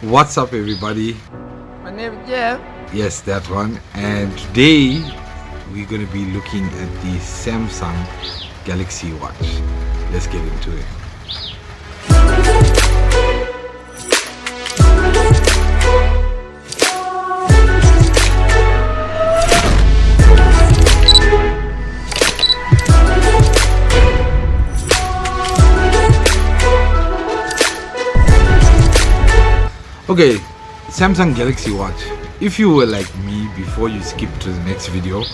What's up, everybody? My name is Jeff. Yes, that one. And today we're going to be looking at the Samsung Galaxy Watch. Let's get into it. Okay, Samsung Galaxy Watch. If you were like me before you skip to the next video,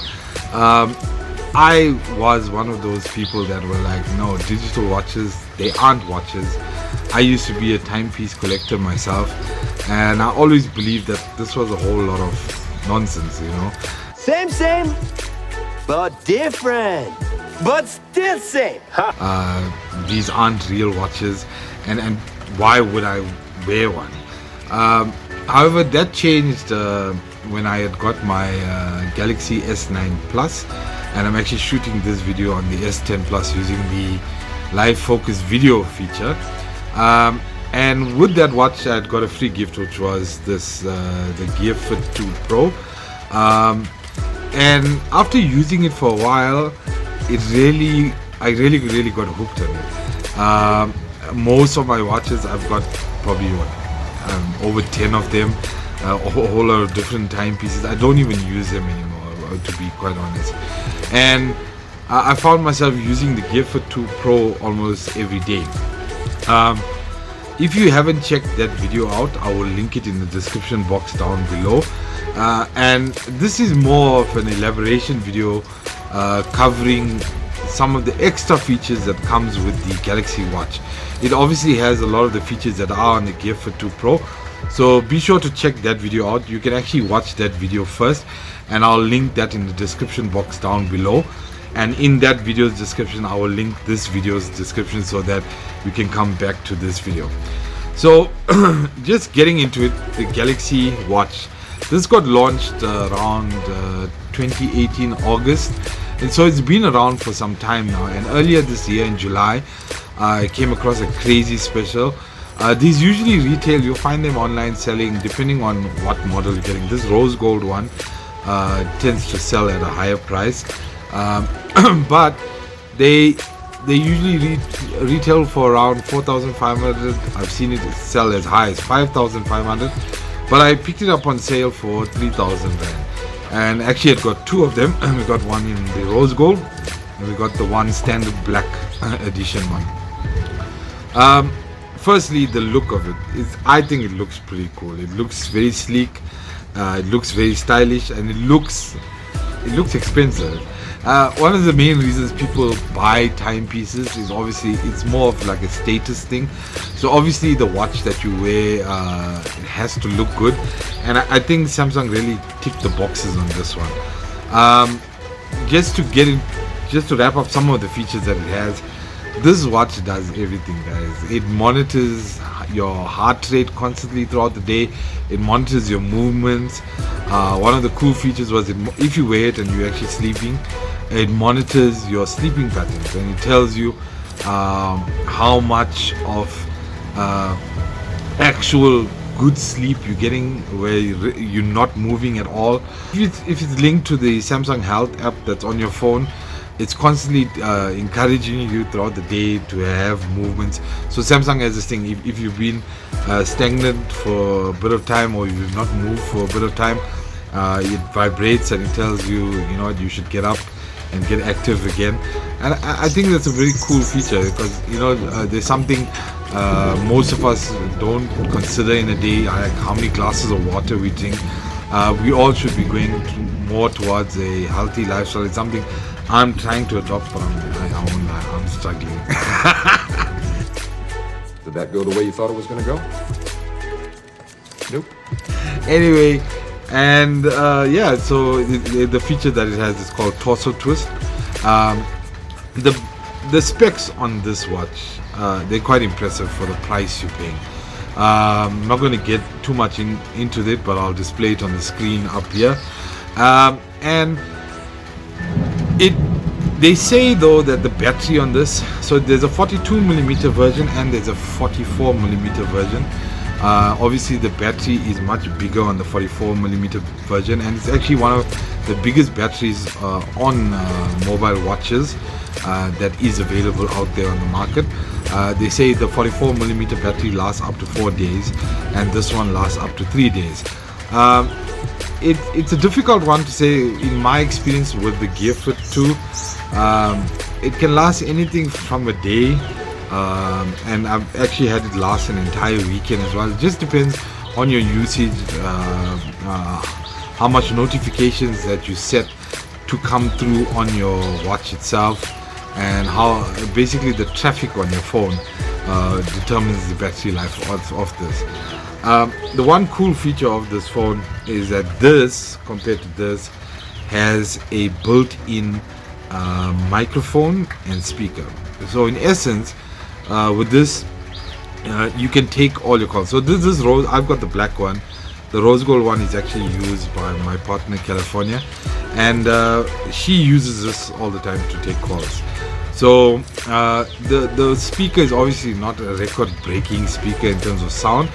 I was one of those people that were like, no, digital watches, they aren't watches. I used to be a timepiece collector myself, and I always believed that this was a whole lot of nonsense, you know. Same, but different, but still same. These aren't real watches, and why would I wear one? However, that changed when I had got my Galaxy S9 Plus, and I'm actually shooting this video on the S10 Plus using the live focus video feature. And with that watch, I had got a free gift, which was this the Gear Fit 2 Pro. And after using it for a while, I really got hooked on it. Most of my watches, I've got probably over 10 of them, a whole lot of different timepieces. I don't even use them anymore, to be quite honest. And I found myself using the Gear Fit 2 Pro almost every day. If you haven't checked that video out, I will link it in the description box down below. And this is more of an elaboration video covering some of the extra features that comes with the Galaxy Watch. It obviously has a lot of the features that are on the Gear Fit 2 Pro, so be sure to check that video out. You can actually watch that video first, and I'll link that in the description box down below. And in that video's description, I will link this video's description so that you can come back to this video. So just getting into it, the Galaxy Watch, this got launched around 2018 August, and so it's been around for some time now. And earlier this year in July, I came across a crazy special. These usually retail, you'll find them online selling depending on what model you're getting. This rose gold one tends to sell at a higher price, but they usually retail for around 4,500. I've seen it sell as high as 5,500, but I picked it up on sale for 3,000 rand. And actually I got two of them. We got one in the rose gold, and we got the one standard black edition one. Firstly, the look of it is, I think it looks pretty cool. It looks very sleek, it looks very stylish, and it looks expensive. One of the main reasons people buy timepieces is obviously it's more of like a status thing. So obviously the watch that you wear, it has to look good, and I think Samsung really ticked the boxes on this one. Just to wrap up some of the features that it has, this watch does everything, guys. It monitors your heart rate constantly throughout the day. It monitors your movements. One of the cool features was if you wear it and you're actually sleeping, it monitors your sleeping patterns, and it tells you how much of actual good sleep you're getting, where you're not moving at all. If it's linked to the Samsung Health app that's on your phone, it's constantly encouraging you throughout the day to have movements. So Samsung has this thing, if you've been stagnant for a bit of time, or you've not moved for a bit of time, it vibrates and it tells you, you know what, you should get up and get active again. And I think that's a very cool feature, because you know there's something most of us don't consider in a day, like how many glasses of water we drink. We all should be going more towards a healthy lifestyle. It's something I'm trying to adopt, but I'm struggling. Did that go the way you thought it was going to go? Nope. Anyway, and yeah, so the feature that it has is called Torso Twist. The specs on this watch, they're quite impressive for the price you're paying. I'm not going to get too much into it, but I'll display it on the screen up here. And they say though that the battery on this, so there's a 42mm version and there's a 44mm version. Obviously the battery is much bigger on the 44mm version, and it's actually one of the biggest batteries on mobile watches that is available out there on the market. They say the 44mm battery lasts up to 4 days, and this one lasts up to 3 days. It's a difficult one to say. In my experience with the Gear Fit 2, it can last anything from a day, and I've actually had it last an entire weekend as well. It just depends on your usage, how much notifications that you set to come through on your watch itself, and how basically the traffic on your phone determines the battery life of this. The one cool feature of this phone is that this, compared to this, has a built-in microphone and speaker. So in essence, with this, you can take all your calls. So this is rose. I've got the black one. The rose gold one is actually used by my partner California, and she uses this all the time to take calls. So the speaker is obviously not a record-breaking speaker in terms of sound,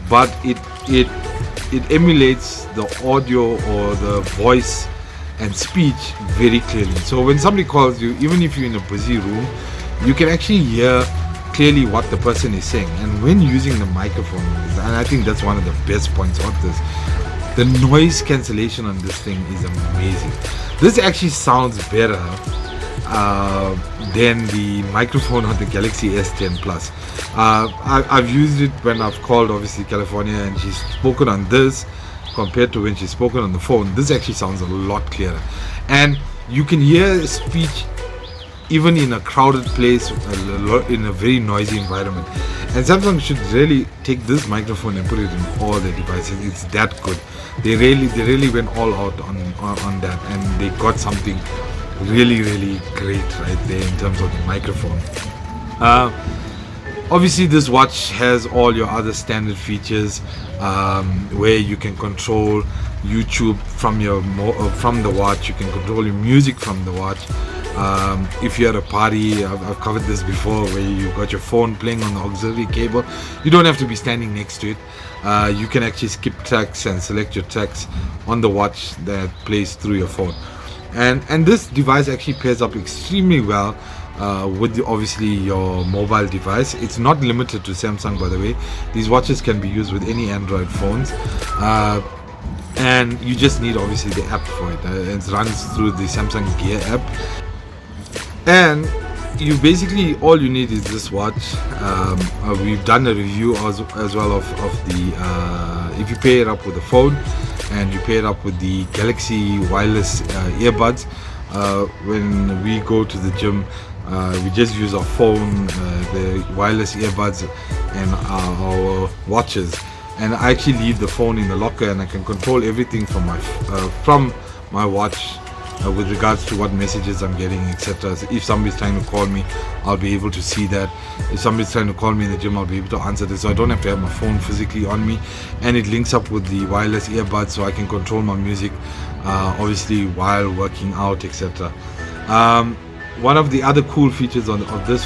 but it emulates the audio or the voice and speech very clearly. So when somebody calls you, even if you're in a busy room, you can actually hear clearly what the person is saying. And when using the microphone, and I think that's one of the best points of this, the noise cancellation on this thing is amazing. This actually sounds better than the microphone on the Galaxy S10 Plus. I've used it when I've called obviously California, and she's spoken on this compared to when she's spoken on the phone. This actually sounds a lot clearer, and you can hear speech even in a crowded place, in a very noisy environment. And Samsung should really take this microphone and put it in all their devices. It's that good. They really went all out on that, and they got something really great right there in terms of the microphone. Obviously this watch has all your other standard features, where you can control YouTube from from the watch. You can control your music from the watch. If you're at a party, I've covered this before, where you've got your phone playing on the auxiliary cable, you don't have to be standing next to it. You can actually skip tracks and select your tracks on the watch that plays through your phone. And this device actually pairs up extremely well with obviously your mobile device. It's not limited to Samsung, by the way. These watches can be used with any Android phones, and you just need obviously the app for it. It runs through the Samsung Gear app, and you basically, all you need is this watch. We've done a review as well of the if you pair it up with the phone and you pair it up with the Galaxy wireless earbuds. When we go to the gym, we just use our phone, the wireless earbuds, and our watches, and I actually leave the phone in the locker, and I can control everything from my watch, with regards to what messages I'm getting, etc. So if somebody's trying to call me, I'll be able to see that. If somebody's trying to call me in the gym, I'll be able to answer this. So I don't have to have my phone physically on me, and it links up with the wireless earbuds, so I can control my music, obviously while working out, etc. One of the other cool features of this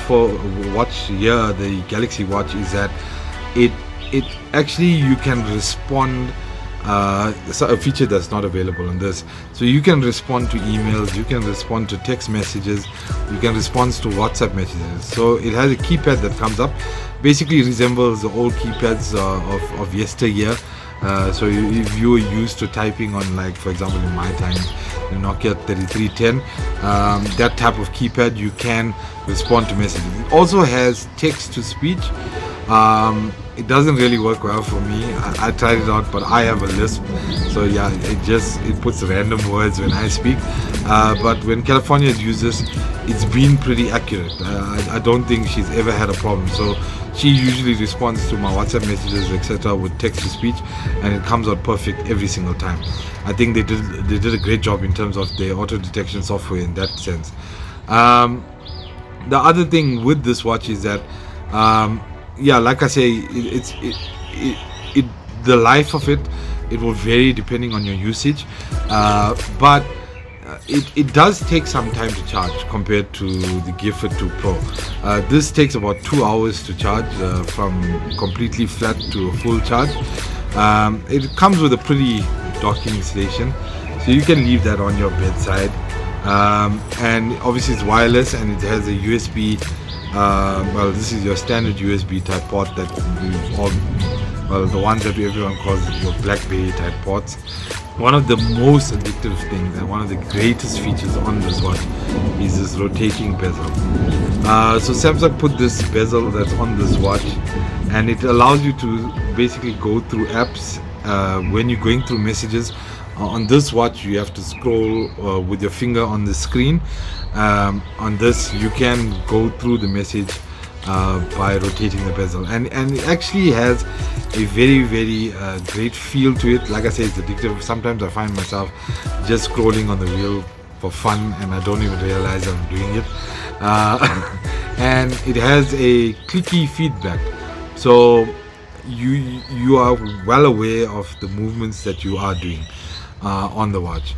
watch here, the Galaxy Watch, is that it actually, you can respond. A feature that's not available on this. So you can respond to emails, you can respond to text messages, you can respond to WhatsApp messages. So it has a keypad that comes up, basically resembles the old keypads of yesteryear. So if you were used to typing on, like for example in my time, the Nokia 3310, that type of keypad, you can respond to messages. It also has text to speech. It doesn't really work well for me. I tried it out, but I have a lisp, so yeah, it puts random words when I speak. But when California uses, it's been pretty accurate. I don't think she's ever had a problem. So she usually responds to my WhatsApp messages, etc., with text to speech, and it comes out perfect every single time. I think they did a great job in terms of their auto detection software in that sense. The other thing with this watch is that, yeah, like I say, the life of it will vary depending on your usage, but it does take some time to charge compared to the Gear Fit 2 Pro. This takes about 2 hours to charge from completely flat to a full charge. It comes with a pretty docking station, so you can leave that on your bedside. And obviously it's wireless, and it has a USB. Well, this is your standard USB type port that you all, well, the ones that everyone calls your BlackBerry type ports. One of the most addictive things and one of the greatest features on this watch is this rotating bezel. So Samsung put this bezel that's on this watch, and it allows you to basically go through apps when you're going through messages. On this watch, you have to scroll with your finger on the screen. On this, you can go through the message by rotating the bezel, and it actually has a very great feel to it. Like I say, it's addictive. Sometimes I find myself just scrolling on the wheel for fun, and I don't even realize I'm doing it. And it has a clicky feedback, so you are well aware of the movements that you are doing on the watch.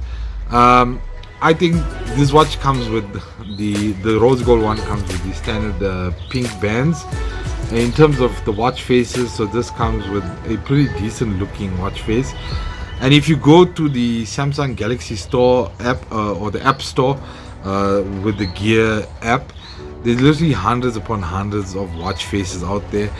I think this watch comes with the rose gold one comes with the standard pink bands. In terms of the watch faces, so this comes with a pretty decent looking watch face. And if you go to the Samsung Galaxy Store app or the App Store with the Gear app, there's literally hundreds upon hundreds of watch faces out there.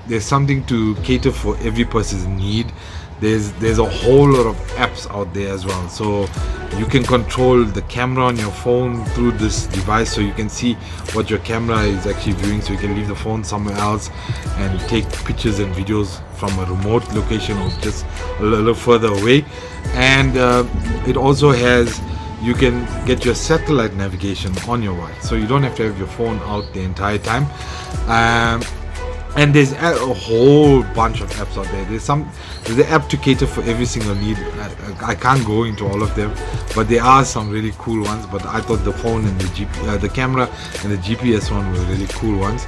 There's something to cater for every person's need. There's a whole lot of apps out there as well, so you can control the camera on your phone through this device, so you can see what your camera is actually viewing, so you can leave the phone somewhere else and take pictures and videos from a remote location or just a little further away. And it also has, you can get your satellite navigation on your watch, so you don't have to have your phone out the entire time. And there's a whole bunch of apps out there. There's an app to cater for every single need. I can't go into all of them, but there are some really cool ones. But I thought the phone and the camera and the GPS one were really cool ones.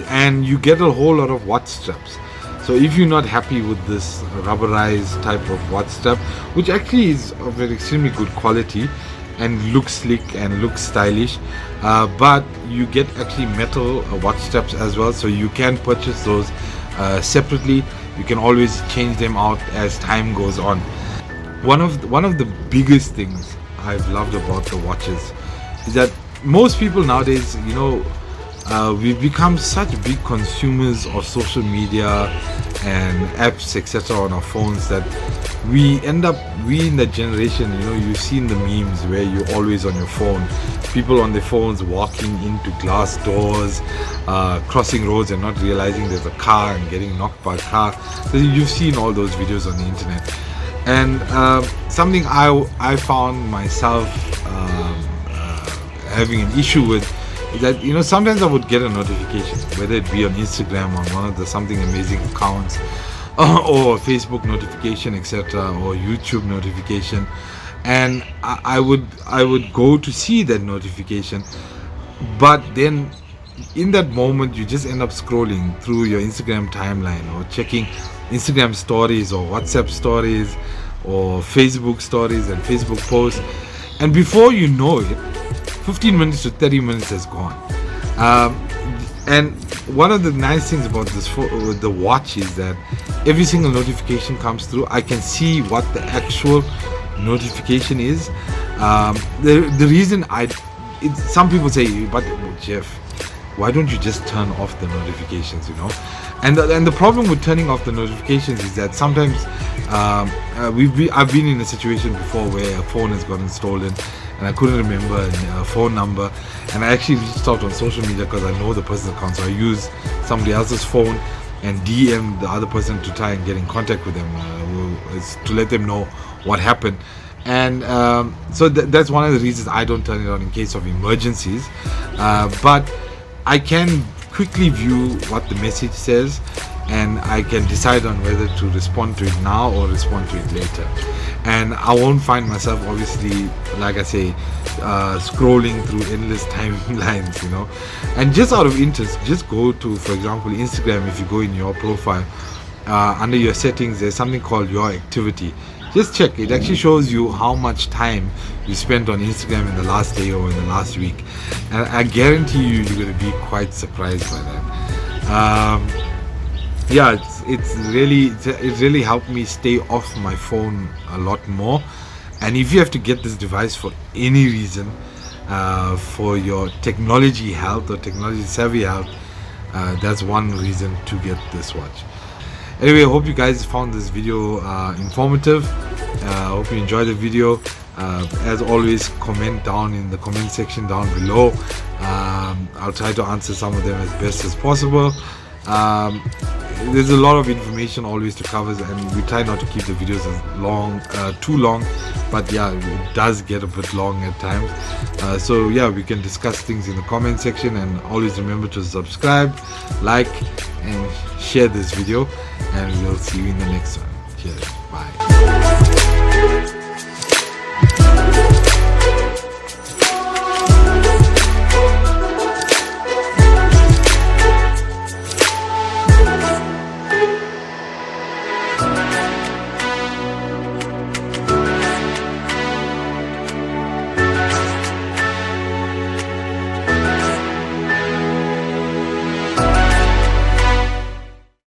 And you get a whole lot of watch straps. So if you're not happy with this rubberized type of watch strap, which actually is of an extremely good quality and looks slick and looks stylish, but you get actually metal watch straps as well, so you can purchase those separately. You can always change them out as time goes on. One of the biggest things I've loved about the watches is that most people nowadays, we've become such big consumers of social media and apps, etc., on our phones, that we in that generation, you've seen the memes where you're always on your phone, people on their phones walking into glass doors, crossing roads and not realizing there's a car and getting knocked by a car. So you've seen all those videos on the internet. And something I found myself having an issue with is that sometimes I would get a notification, whether it be on Instagram on one of the Something Amazing accounts, or Facebook notification, etc., or YouTube notification, and I would go to see that notification, but then in that moment you just end up scrolling through your Instagram timeline or checking Instagram stories or WhatsApp stories or Facebook stories and Facebook posts, and before you know it, 15 minutes to 30 minutes has gone. And one of the nice things about the watch is that every single notification comes through, I can see what the actual notification is. The reason some people say, but Jeff, why don't you just turn off the notifications, And the problem with turning off the notifications is that sometimes I've been in a situation before where a phone has gotten stolen and I couldn't remember a phone number, and I actually reached out on social media because I know the person's account, so I use somebody else's phone and DM the other person to try and get in contact with them, to let them know what happened. And so that's one of the reasons I don't turn it on in case of emergencies, but I can quickly view what the message says, and I can decide on whether to respond to it now or respond to it later. And I won't find myself, obviously, like I say, scrolling through endless timelines, And just out of interest, just go to, for example, Instagram. If you go in your profile, under your settings, there's something called your activity. just check. It actually shows you how much time you spent on Instagram in the last day or in the last week, and I guarantee you, you're going to be quite surprised by that. Yeah, it really helped me stay off my phone a lot more. And if you have to get this device for any reason, for your technology health or technology savvy health, that's one reason to get this watch. Anyway, I hope you guys found this video informative. I hope you enjoyed the video. As always, comment down in the comment section down below. I'll try to answer some of them as best as possible. There's a lot of information always to cover, and we try not to keep the videos as long, too long, but yeah, it does get a bit long at times. So yeah, we can discuss things in the comment section, and always remember to subscribe, like, and share this video, and we'll see you in the next one. Cheers, bye.